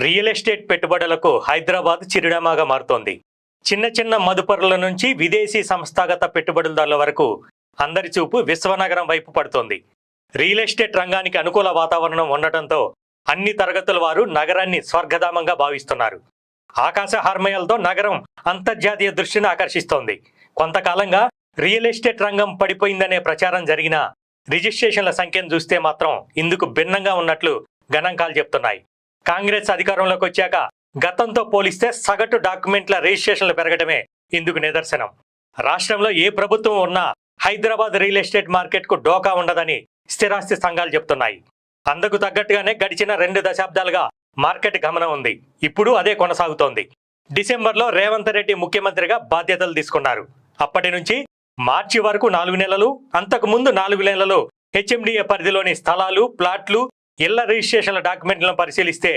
Real estate పెట్టుబడులకు హైదరాబాద్ చిరునామాగా మారుతోంది. చిన్న చిన్న మదుపరుల నుంచి విదేశీ సంస్థాగత పెట్టుబడిదారుల వరకు అందరి చూపు విశ్వనగరం వైపు పడుతోంది. రియల్ ఎస్టేట్ రంగానికి అనుకూల వాతావరణం ఉండటంతో అన్ని తరగతుల వారు నగరాన్ని స్వర్గధామంగా భావిస్తున్నారు. ఆకాశ హార్మయాలతో నగరం అంతర్జాతీయ దృష్టిని ఆకర్షిస్తోంది. కొంతకాలంగా రియల్ ఎస్టేట్ రంగం పడిపోయిందనే ప్రచారం జరిగినా రిజిస్ట్రేషన్ల సంఖ్యను చూస్తే మాత్రం ఇందుకు భిన్నంగా ఉన్నట్లు గణాంకాలు చెప్తున్నాయి. కాంగ్రెస్ అధికారంలోకి వచ్చాక గతంతో పోలిస్తే సగటు డాక్యుమెంట్ల రిజిస్ట్రేషన్లు పెరగడమే ఇందుకు నిదర్శనం. రాష్ట్రంలో ఏ ప్రభుత్వం ఉన్నా హైదరాబాద్ రియల్ ఎస్టేట్ మార్కెట్కు డోకా ఉండదని స్థిరాస్తి సంఘాలు చెప్తున్నాయి. అందుకు తగ్గట్టుగానే గడిచిన 2 దశాబ్దాలుగా మార్కెట్ గమనం ఉంది. ఇప్పుడు అదే కొనసాగుతోంది. డిసెంబర్లో రేవంత్ రెడ్డి ముఖ్యమంత్రిగా బాధ్యతలు తీసుకున్నారు. అప్పటి నుంచి మార్చి వరకు 4 నెలలు, అంతకు ముందు 4 నెలలు హెచ్ఎండిఏ పరిధిలోని స్థలాలు, ప్లాట్లు, ఇళ్ల రిజిస్ట్రేషన్ల డాక్యుమెంట్లను పరిశీలిస్తే